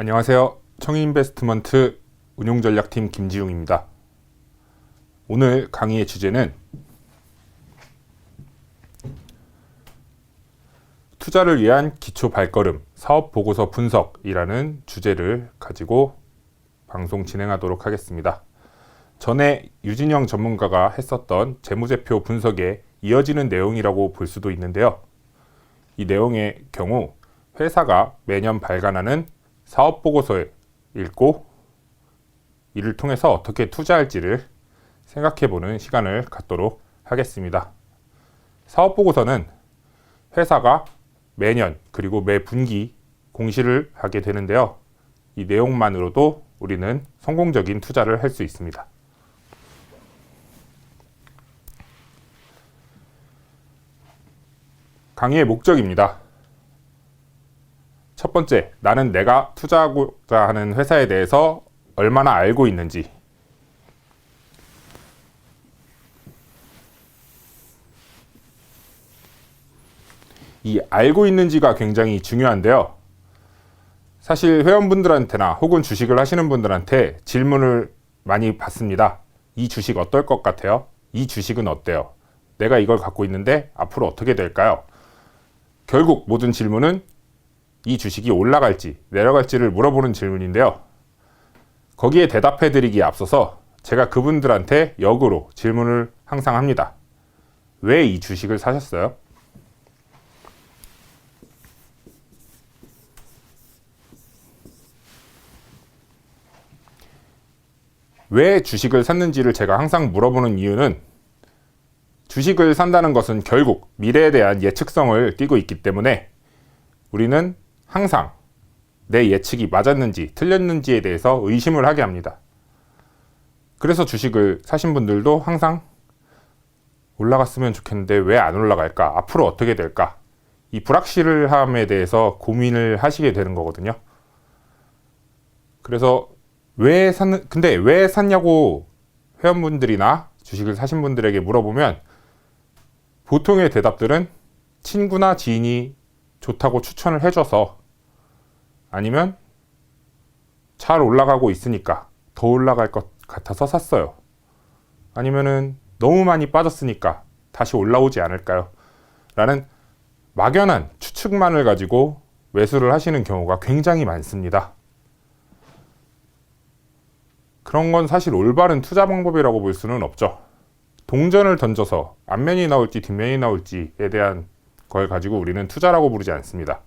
안녕하세요. 청인인베스트먼트 운용전략팀 김지웅입니다. 오늘 강의의 주제는 투자를 위한 기초 발걸음, 사업보고서 분석이라는 주제를 가지고 방송 진행하도록 하겠습니다. 전에 유진영 전문가가 했었던 재무제표 분석에 이어지는 내용이라고 볼 수도 있는데요. 이 내용의 경우 회사가 매년 발간하는 사업보고서를 읽고 이를 통해서 어떻게 투자할지를 생각해보는 시간을 갖도록 하겠습니다. 사업보고서는 회사가 매년 그리고 매 분기 공시를 하게 되는데요. 이 내용만으로도 우리는 성공적인 투자를 할 수 있습니다. 강의의 목적입니다. 첫 번째, 나는 내가 투자하고자 하는 회사에 대해서 얼마나 알고 있는지, 이 알고 있는지가 굉장히 중요한데요. 사실 회원분들한테나 혹은 주식을 하시는 분들한테 질문을 많이 받습니다. 이 주식 어떨 것 같아요? 이 주식은 어때요? 내가 이걸 갖고 있는데 앞으로 어떻게 될까요? 결국 모든 질문은 이 주식이 올라갈지 내려갈지를 물어보는 질문인데요. 거기에 대답해 드리기에 앞서서 제가 그분들한테 역으로 질문을 항상 합니다. 왜 이 주식을 사셨어요? 왜 주식을 샀는지를 제가 항상 물어보는 이유는 주식을 산다는 것은 결국 미래에 대한 예측성을 띠고 있기 때문에 우리는 항상 내 예측이 맞았는지 틀렸는지에 대해서 의심을 하게 합니다. 그래서 주식을 사신 분들도 항상 올라갔으면 좋겠는데 왜 안 올라갈까? 앞으로 어떻게 될까? 이 불확실함에 대해서 고민을 하시게 되는 거거든요. 그래서 근데 왜 샀냐고 회원분들이나 주식을 사신 분들에게 물어보면 보통의 대답들은 친구나 지인이 좋다고 추천을 해줘서, 아니면 잘 올라가고 있으니까 더 올라갈 것 같아서 샀어요, 아니면은 너무 많이 빠졌으니까 다시 올라오지 않을까요? 라는 막연한 추측만을 가지고 매수를 하시는 경우가 굉장히 많습니다. 그런 건 사실 올바른 투자 방법이라고 볼 수는 없죠. 동전을 던져서 앞면이 나올지 뒷면이 나올지에 대한 걸 가지고 우리는 투자라고 부르지 않습니다.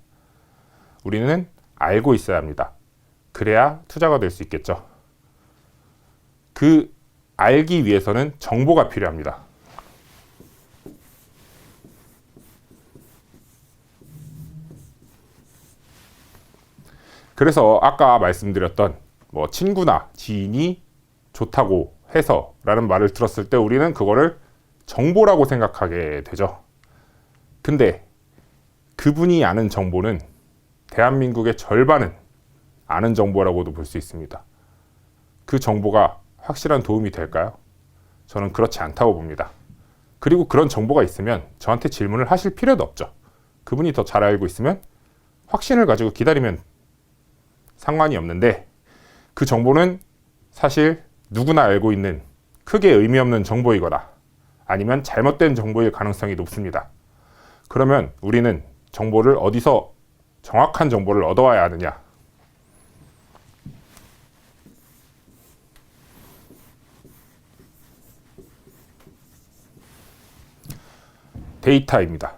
우리는 알고 있어야 합니다. 그래야 투자가 될 수 있겠죠. 그 알기 위해서는 정보가 필요합니다. 그래서 아까 말씀드렸던 친구나 지인이 좋다고 해서 라는 말을 들었을 때 우리는 그거를 정보라고 생각하게 되죠. 근데 그분이 아는 정보는 대한민국의 절반은 아는 정보라고도 볼 수 있습니다. 그 정보가 확실한 도움이 될까요? 저는 그렇지 않다고 봅니다. 그리고 그런 정보가 있으면 저한테 질문을 하실 필요도 없죠. 그분이 더 잘 알고 있으면 확신을 가지고 기다리면 상관이 없는데, 그 정보는 사실 누구나 알고 있는 크게 의미 없는 정보이거나 아니면 잘못된 정보일 가능성이 높습니다. 그러면 우리는 정보를 어디서 정확한 정보를 얻어와야 하느냐? 데이터입니다.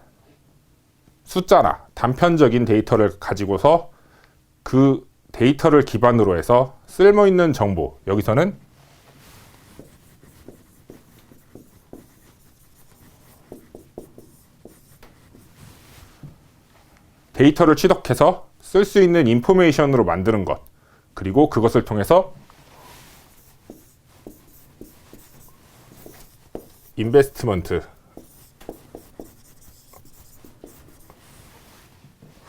숫자나 단편적인 데이터를 가지고서 그 데이터를 기반으로 해서 쓸모있는 정보, 여기서는 데이터를 취득해서 쓸 수 있는 인포메이션으로 만드는 것, 그리고 그것을 통해서 인베스트먼트,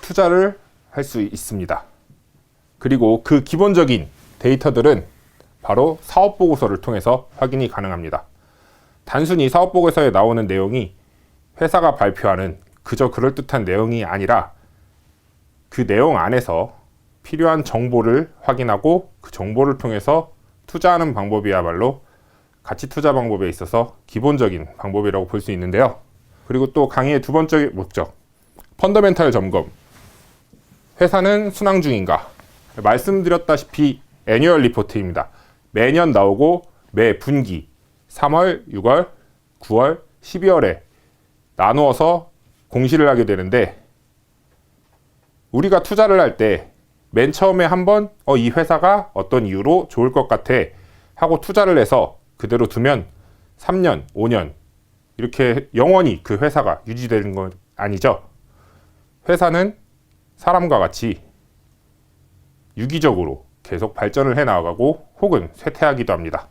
투자를 할 수 있습니다. 그리고 그 기본적인 데이터들은 바로 사업보고서를 통해서 확인이 가능합니다. 단순히 사업보고서에 나오는 내용이 회사가 발표하는 그저 그럴듯한 내용이 아니라 그 내용 안에서 필요한 정보를 확인하고 그 정보를 통해서 투자하는 방법이야말로 가치 투자 방법에 있어서 기본적인 방법이라고 볼 수 있는데요. 그리고 또 강의의 두 번째 목적, 펀더멘탈 점검. 회사는 순항 중인가? 말씀드렸다시피 애뉴얼 리포트입니다. 매년 나오고 매 분기 3월, 6월, 9월, 12월에 나누어서 공시를 하게 되는데, 우리가 투자를 할 때 맨 처음에 한번 이 회사가 어떤 이유로 좋을 것 같아 하고 투자를 해서 그대로 두면 3년, 5년 이렇게 영원히 그 회사가 유지되는 건 아니죠. 회사는 사람과 같이 유기적으로 계속 발전을 해 나가고 혹은 쇠퇴하기도 합니다.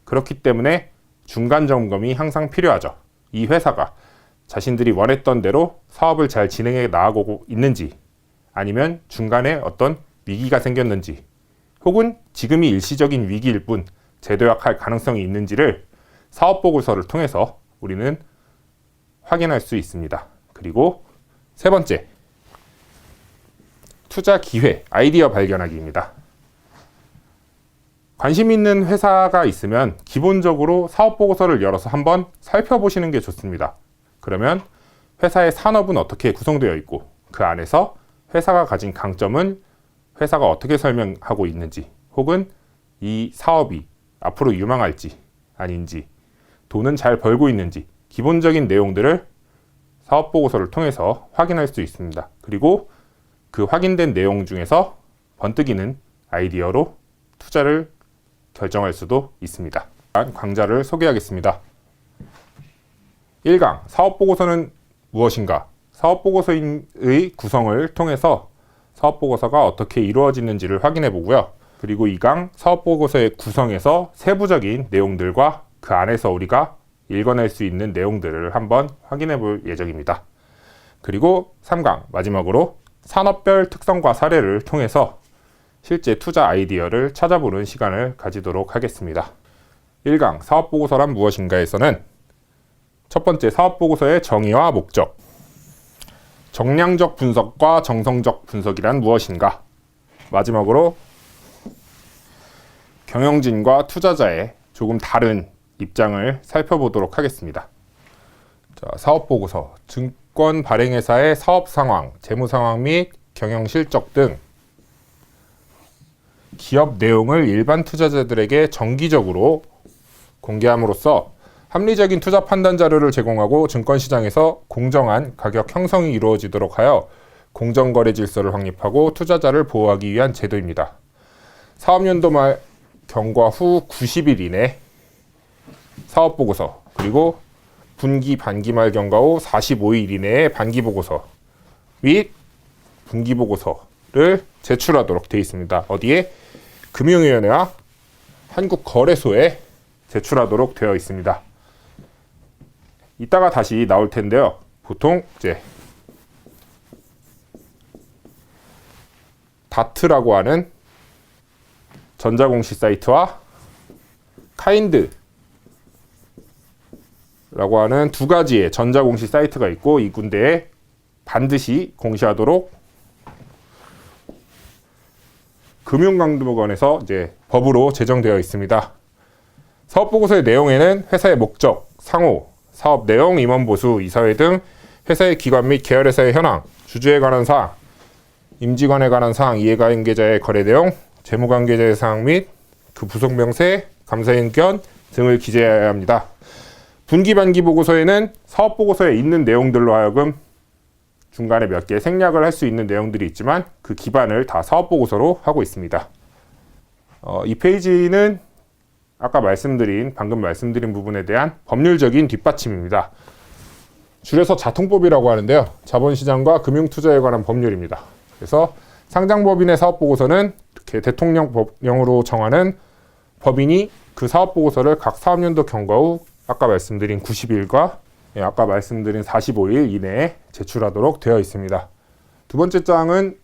그렇기 때문에 중간 점검이 항상 필요하죠. 이 회사가 자신들이 원했던 대로 사업을 잘 진행해 나가고 있는지, 아니면 중간에 어떤 위기가 생겼는지, 혹은 지금이 일시적인 위기일 뿐 재도약할 가능성이 있는지를 사업보고서를 통해서 우리는 확인할 수 있습니다. 그리고 세 번째, 투자 기회, 아이디어 발견하기입니다. 관심 있는 회사가 있으면 기본적으로 사업보고서를 열어서 한번 살펴보시는 게 좋습니다. 그러면 회사의 산업은 어떻게 구성되어 있고, 그 안에서 회사가 가진 강점은 회사가 어떻게 설명하고 있는지, 혹은 이 사업이 앞으로 유망할지 아닌지, 돈은 잘 벌고 있는지, 기본적인 내용들을 사업보고서를 통해서 확인할 수 있습니다. 그리고 그 확인된 내용 중에서 번뜩이는 아이디어로 투자를 결정할 수도 있습니다. 강좌를 소개하겠습니다. 1강, 사업보고서는 무엇인가? 사업보고서의 구성을 통해서 사업보고서가 어떻게 이루어지는지를 확인해 보고요. 그리고 2강, 사업보고서의 구성에서 세부적인 내용들과 그 안에서 우리가 읽어낼 수 있는 내용들을 한번 확인해 볼 예정입니다. 그리고 3강, 마지막으로 산업별 특성과 사례를 통해서 실제 투자 아이디어를 찾아보는 시간을 가지도록 하겠습니다. 1강, 사업보고서란 무엇인가에서는 첫 번째, 사업보고서의 정의와 목적. 정량적 분석과 정성적 분석이란 무엇인가? 마지막으로 경영진과 투자자의 조금 다른 입장을 살펴보도록 하겠습니다. 자, 사업보고서, 증권 발행회사의 사업 상황, 재무 상황 및 경영 실적 등 기업 내용을 일반 투자자들에게 정기적으로 공개함으로써 합리적인 투자 판단 자료를 제공하고 증권시장에서 공정한 가격 형성이 이루어지도록 하여 공정거래 질서를 확립하고 투자자를 보호하기 위한 제도입니다. 사업연도 말 경과 후 90일 이내 사업보고서, 그리고 분기 반기 말 경과 후 45일 이내에 반기보고서 및 분기보고서를 제출하도록 되어 있습니다. 어디에? 금융위원회와 한국거래소에 제출하도록 되어 있습니다. 이따가 다시 나올 텐데요. 보통 이제 다트라고 하는 전자공시 사이트와 카인드라고 하는 두 가지의 전자공시 사이트가 있고, 이 군데에 반드시 공시하도록 금융감독원에서 이제 법으로 제정되어 있습니다. 사업보고서의 내용에는 회사의 목적, 상호, 사업 내용, 임원 보수, 이사회 등 회사의 기관 및 계열회사의 현황, 주주에 관한 사항, 임직원에 관한 사항, 이해관계자의 거래 내용, 재무관계자의 사항 및 그 부속 명세, 감사인견 등을 기재해야 합니다. 분기 반기 보고서에는 사업보고서에 있는 내용들로 하여금 중간에 몇 개 생략을 할 수 있는 내용들이 있지만 그 기반을 다 사업보고서로 하고 있습니다. 이 페이지는 방금 말씀드린 부분에 대한 법률적인 뒷받침입니다. 줄여서 자통법이라고 하는데요. 자본시장과 금융투자에 관한 법률입니다. 그래서 상장법인의 사업보고서는 이렇게 대통령령으로 정하는 법인이 그 사업보고서를 각 사업연도 경과 후 아까 말씀드린 90일과 아까 말씀드린 45일 이내에 제출하도록 되어 있습니다. 두 번째 장은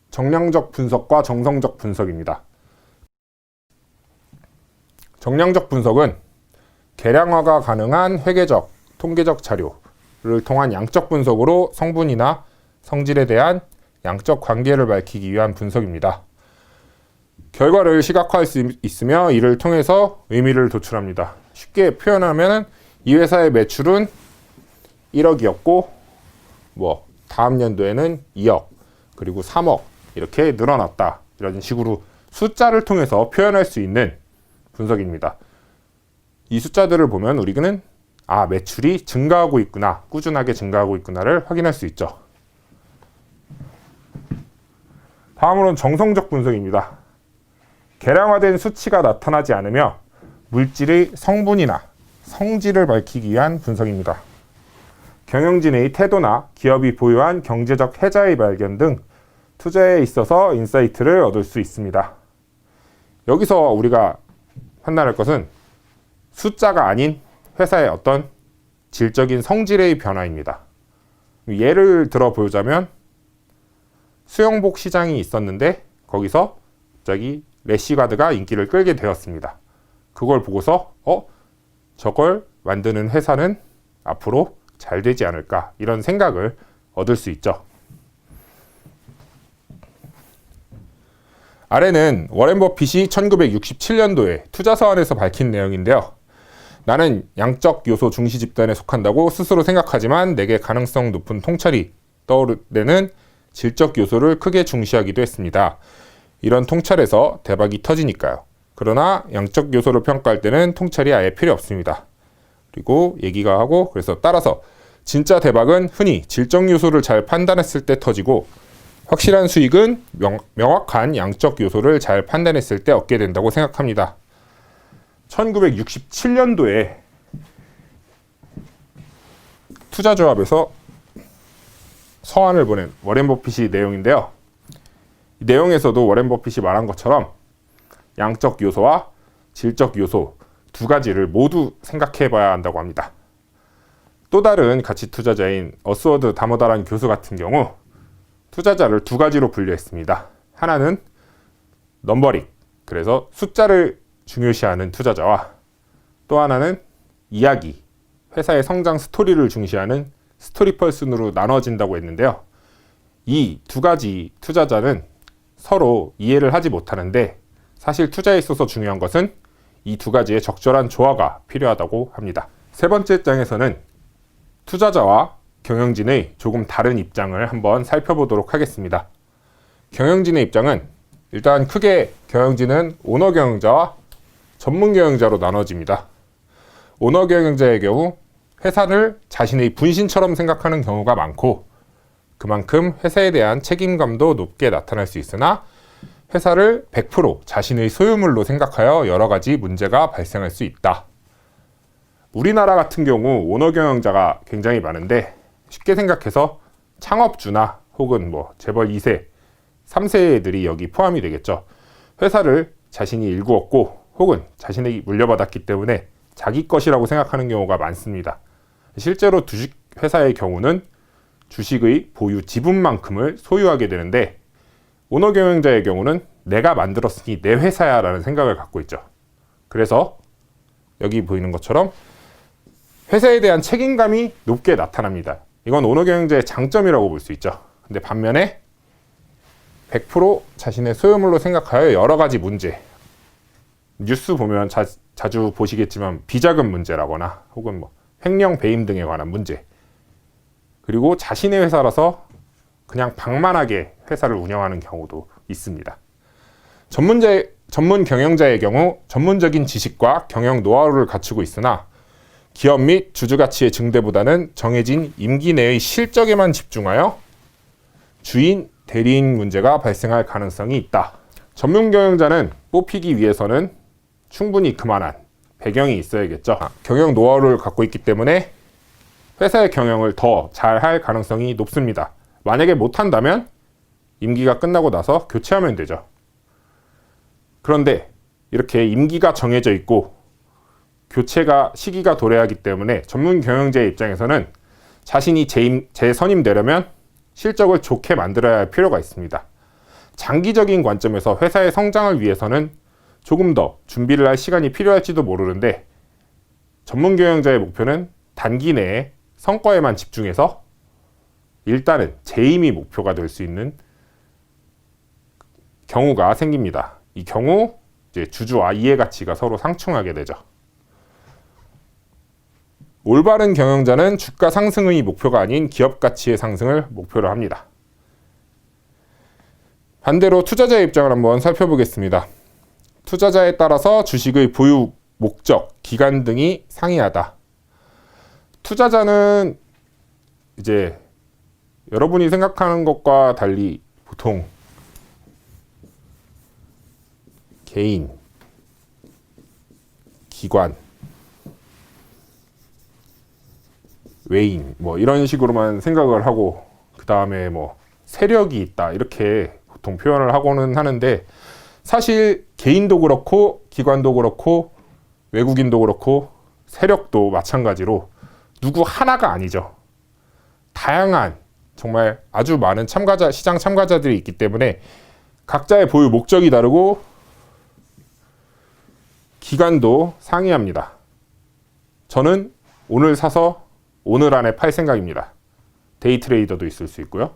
정량적 분석과 정성적 분석입니다. 정량적 분석은 계량화가 가능한 회계적, 통계적 자료를 통한 양적 분석으로 성분이나 성질에 대한 양적 관계를 밝히기 위한 분석입니다. 결과를 시각화할 수 있으며 이를 통해서 의미를 도출합니다. 쉽게 표현하면 이 회사의 매출은 1억이었고 다음 연도에는 2억 그리고 3억 이렇게 늘어났다. 이런 식으로 숫자를 통해서 표현할 수 있는 분석입니다. 이 숫자들을 보면 우리는 매출이 증가하고 있구나, 꾸준하게 증가하고 있구나를 확인할 수 있죠. 다음으로는 정성적 분석입니다. 계량화된 수치가 나타나지 않으며 물질의 성분이나 성질을 밝히기 위한 분석입니다. 경영진의 태도나 기업이 보유한 경제적 혜자의 발견 등 투자에 있어서 인사이트를 얻을 수 있습니다. 여기서 우리가 판단할 것은 숫자가 아닌 회사의 어떤 질적인 성질의 변화입니다. 예를 들어 보자면 수영복 시장이 있었는데 거기서 갑자기 래시가드가 인기를 끌게 되었습니다. 그걸 보고서 저걸 만드는 회사는 앞으로 잘 되지 않을까 이런 생각을 얻을 수 있죠. 아래는 워렌 버핏이 1967년도에 투자 서한에서 밝힌 내용인데요. 나는 양적 요소 중시 집단에 속한다고 스스로 생각하지만 내게 가능성 높은 통찰이 떠오를 때는 질적 요소를 크게 중시하기도 했습니다. 이런 통찰에서 대박이 터지니까요. 그러나 양적 요소를 평가할 때는 통찰이 아예 필요 없습니다. 그리고 얘기가 하고 그래서 따라서 진짜 대박은 흔히 질적 요소를 잘 판단했을 때 터지고 확실한 수익은 명확한 양적 요소를 잘 판단했을 때 얻게 된다고 생각합니다. 1967년도에 투자조합에서 서한을 보낸 워렌 버핏이 내용인데요. 이 내용에서도 워렌 버핏이 말한 것처럼 양적 요소와 질적 요소 두 가지를 모두 생각해 봐야 한다고 합니다. 또 다른 가치 투자자인 어스워드 다모다란 교수 같은 경우 투자자를 두 가지로 분류했습니다. 하나는 넘버링, 그래서 숫자를 중요시하는 투자자와 또 하나는 이야기, 회사의 성장 스토리를 중시하는 스토리 펄슨으로 나눠진다고 했는데요. 이 두 가지 투자자는 서로 이해를 하지 못하는데 사실 투자에 있어서 중요한 것은 이 두 가지의 적절한 조화가 필요하다고 합니다. 세 번째 장에서는 투자자와 경영진의 조금 다른 입장을 한번 살펴보도록 하겠습니다. 경영진의 입장은 일단 크게 경영진은 오너 경영자와 전문 경영자로 나눠집니다. 오너 경영자의 경우 회사를 자신의 분신처럼 생각하는 경우가 많고 그만큼 회사에 대한 책임감도 높게 나타날 수 있으나 회사를 100% 자신의 소유물로 생각하여 여러 가지 문제가 발생할 수 있다. 우리나라 같은 경우 오너 경영자가 굉장히 많은데 쉽게 생각해서 창업주나 혹은 재벌 2세, 3세들이 여기 포함이 되겠죠. 회사를 자신이 일구었고 혹은 자신이 물려받았기 때문에 자기 것이라고 생각하는 경우가 많습니다. 실제로 주식회사의 경우는 주식의 보유 지분만큼을 소유하게 되는데 오너 경영자의 경우는 내가 만들었으니 내 회사야 라는 생각을 갖고 있죠. 그래서 여기 보이는 것처럼 회사에 대한 책임감이 높게 나타납니다. 이건 오너 경영자의 장점이라고 볼 수 있죠. 근데 반면에 100% 자신의 소유물로 생각하여 여러 가지 문제, 뉴스 보면 자주 보시겠지만 비자금 문제라거나 혹은 횡령 배임 등에 관한 문제, 그리고 자신의 회사라서 그냥 방만하게 회사를 운영하는 경우도 있습니다. 전문 경영자의 경우 전문적인 지식과 경영 노하우를 갖추고 있으나 기업 및 주주 가치의 증대보다는 정해진 임기 내의 실적에만 집중하여 주인, 대리인 문제가 발생할 가능성이 있다. 전문 경영자는 뽑히기 위해서는 충분히 그만한 배경이 있어야겠죠. 경영 노하우를 갖고 있기 때문에 회사의 경영을 더 잘할 가능성이 높습니다. 만약에 못한다면 임기가 끝나고 나서 교체하면 되죠. 그런데 이렇게 임기가 정해져 있고 교체가 시기가 도래하기 때문에 전문 경영자의 입장에서는 자신이 재선임되려면 실적을 좋게 만들어야 할 필요가 있습니다. 장기적인 관점에서 회사의 성장을 위해서는 조금 더 준비를 할 시간이 필요할지도 모르는데 전문 경영자의 목표는 단기 내에 성과에만 집중해서 일단은 재임이 목표가 될 수 있는 경우가 생깁니다. 이 경우 이제 주주와 이해가치가 서로 상충하게 되죠. 올바른 경영자는 주가 상승의 목표가 아닌 기업 가치의 상승을 목표로 합니다. 반대로 투자자의 입장을 한번 살펴보겠습니다. 투자자에 따라서 주식의 보유 목적, 기간 등이 상이하다. 투자자는 이제 여러분이 생각하는 것과 달리 보통 개인, 기관, 외인 뭐 이런 식으로만 생각을 하고 그 다음에 뭐 세력이 있다 이렇게 보통 표현을 하고는 하는데 사실 개인도 그렇고 기관도 그렇고 외국인도 그렇고 세력도 마찬가지로 누구 하나가 아니죠. 다양한 정말 아주 많은 시장 참가자들이 있기 때문에 각자의 보유 목적이 다르고 기간도 상이합니다. 저는 오늘 사서 오늘 안에 팔 생각입니다. 데이 트레이더도 있을 수 있고요.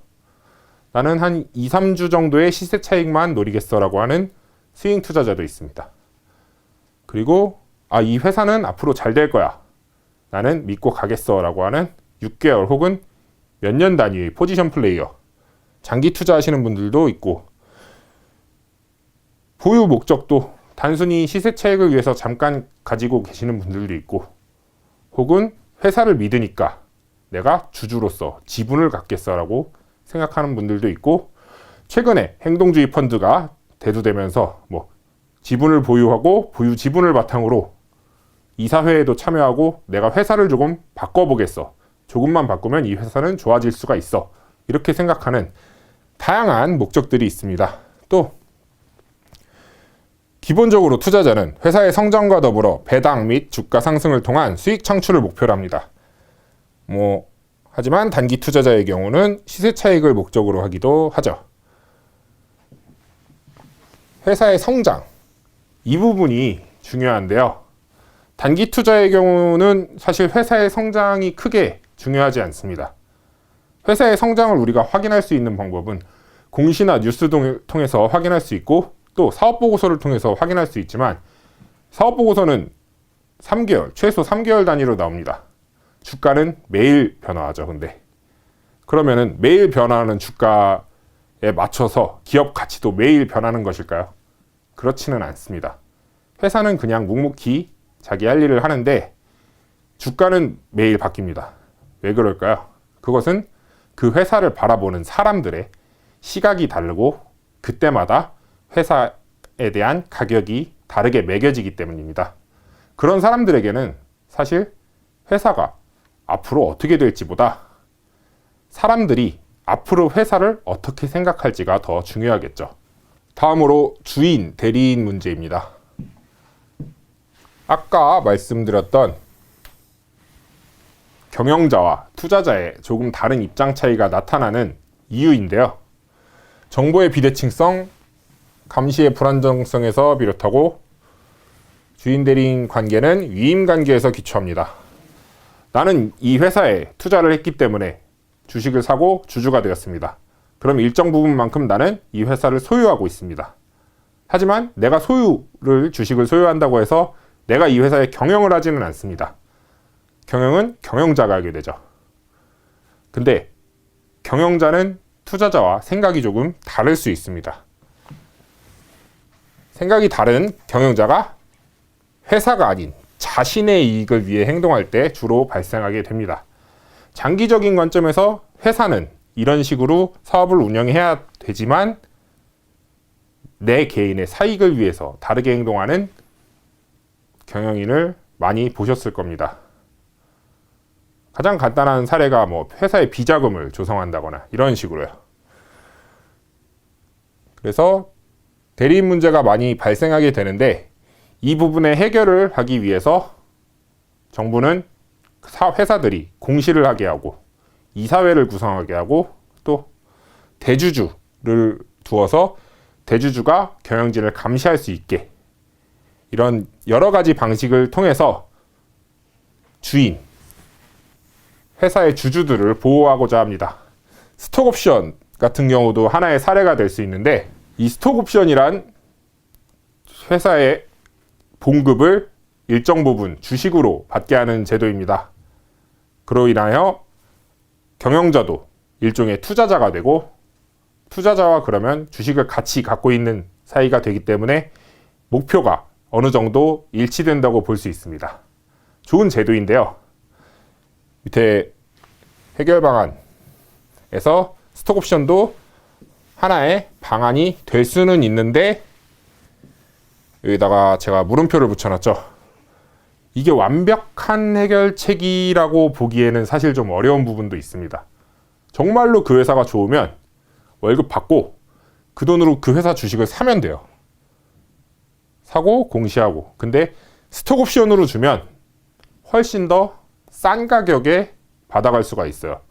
나는 한 2, 3주 정도의 시세 차익만 노리겠어라고 하는 스윙 투자자도 있습니다. 그리고 이 회사는 앞으로 잘 될 거야. 나는 믿고 가겠어라고 하는 6개월 혹은 몇 년 단위의 포지션 플레이어, 장기 투자하시는 분들도 있고 보유 목적도 단순히 시세 차익을 위해서 잠깐 가지고 계시는 분들도 있고 혹은 회사를 믿으니까 내가 주주로서 지분을 갖겠어라고 생각하는 분들도 있고 최근에 행동주의 펀드가 대두되면서 뭐 지분을 보유하고 보유 지분을 바탕으로 이사회에도 참여하고 내가 회사를 조금 바꿔보겠어. 조금만 바꾸면 이 회사는 좋아질 수가 있어. 이렇게 생각하는 다양한 목적들이 있습니다. 또 기본적으로 투자자는 회사의 성장과 더불어 배당 및 주가 상승을 통한 수익 창출을 목표로 합니다. 하지만 단기 투자자의 경우는 시세 차익을 목적으로 하기도 하죠. 회사의 성장, 이 부분이 중요한데요. 단기 투자의 경우는 사실 회사의 성장이 크게 중요하지 않습니다. 회사의 성장을 우리가 확인할 수 있는 방법은 공시나 뉴스 통해서 확인할 수 있고 또 사업보고서를 통해서 확인할 수 있지만 사업보고서는 3개월, 최소 3개월 단위로 나옵니다. 주가는 매일 변화하죠. 근데 그러면은 매일 변화하는 주가에 맞춰서 기업 가치도 매일 변하는 것일까요? 그렇지는 않습니다. 회사는 그냥 묵묵히 자기 할 일을 하는데 주가는 매일 바뀝니다. 왜 그럴까요? 그것은 그 회사를 바라보는 사람들의 시각이 다르고 그때마다 회사에 대한 가격이 다르게 매겨지기 때문입니다. 그런 사람들에게는 사실 회사가 앞으로 어떻게 될지보다 사람들이 앞으로 회사를 어떻게 생각할지가 더 중요하겠죠. 다음으로 주인, 대리인 문제입니다. 아까 말씀드렸던 경영자와 투자자의 조금 다른 입장 차이가 나타나는 이유인데요. 정보의 비대칭성, 감시의 불안정성에서 비롯하고 주인 대리인 관계는 위임 관계에서 기초합니다. 나는 이 회사에 투자를 했기 때문에 주식을 사고 주주가 되었습니다. 그럼 일정 부분만큼 나는 이 회사를 소유하고 있습니다. 하지만 내가 주식을 소유한다고 해서 내가 이 회사의 경영을 하지는 않습니다. 경영은 경영자가 하게 되죠. 근데 경영자는 투자자와 생각이 조금 다를 수 있습니다. 생각이 다른 경영자가 회사가 아닌 자신의 이익을 위해 행동할 때 주로 발생하게 됩니다. 장기적인 관점에서 회사는 이런 식으로 사업을 운영해야 되지만 내 개인의 사익을 위해서 다르게 행동하는 경영인을 많이 보셨을 겁니다. 가장 간단한 사례가 회사의 비자금을 조성한다거나 이런 식으로요. 그래서 대리인 문제가 많이 발생하게 되는데 이 부분의 해결을 하기 위해서 정부는 회사들이 공시를 하게 하고 이사회를 구성하게 하고 또 대주주를 두어서 대주주가 경영진을 감시할 수 있게 이런 여러 가지 방식을 통해서 회사의 주주들을 보호하고자 합니다. 스톡옵션 같은 경우도 하나의 사례가 될 수 있는데 이 스톡옵션이란 회사의 봉급을 일정 부분 주식으로 받게 하는 제도입니다. 그로 인하여 경영자도 일종의 투자자가 되고, 투자자와 그러면 주식을 같이 갖고 있는 사이가 되기 때문에 목표가 어느 정도 일치된다고 볼 수 있습니다. 좋은 제도인데요. 밑에 해결 방안에서 스톡옵션도 하나의 방안이 될 수는 있는데, 여기다가 제가 물음표를 붙여놨죠. 이게 완벽한 해결책이라고 보기에는 사실 좀 어려운 부분도 있습니다. 정말로 그 회사가 좋으면 월급 받고 그 돈으로 그 회사 주식을 사면 돼요. 사고 공시하고. 근데 스톡옵션으로 주면 훨씬 더 싼 가격에 받아갈 수가 있어요.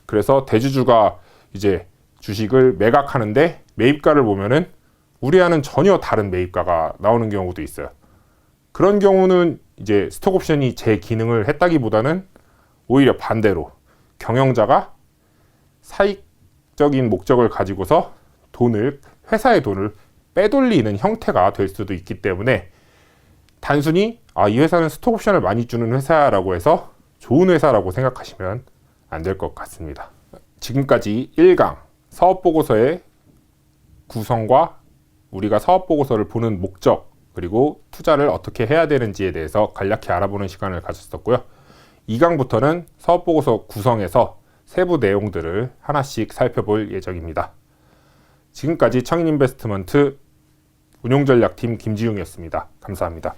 그래서 대주주가 이제 주식을 매각하는데 매입가를 보면은 우리와는 전혀 다른 매입가가 나오는 경우도 있어요. 그런 경우는 이제 스톡옵션이 제 기능을 했다기보다는 오히려 반대로 경영자가 사익적인 목적을 가지고서 회사의 돈을 빼돌리는 형태가 될 수도 있기 때문에, 단순히 이 회사는 스톡옵션을 많이 주는 회사라고 해서 좋은 회사라고 생각하시면 안 될 것 같습니다. 지금까지 1강 사업보고서의 구성과 우리가 사업보고서를 보는 목적, 그리고 투자를 어떻게 해야 되는지에 대해서 간략히 알아보는 시간을 가졌었고요. 2강부터는 사업보고서 구성에서 세부 내용들을 하나씩 살펴볼 예정입니다. 지금까지 청인인베스트먼트 운용전략팀 김지웅이었습니다. 감사합니다.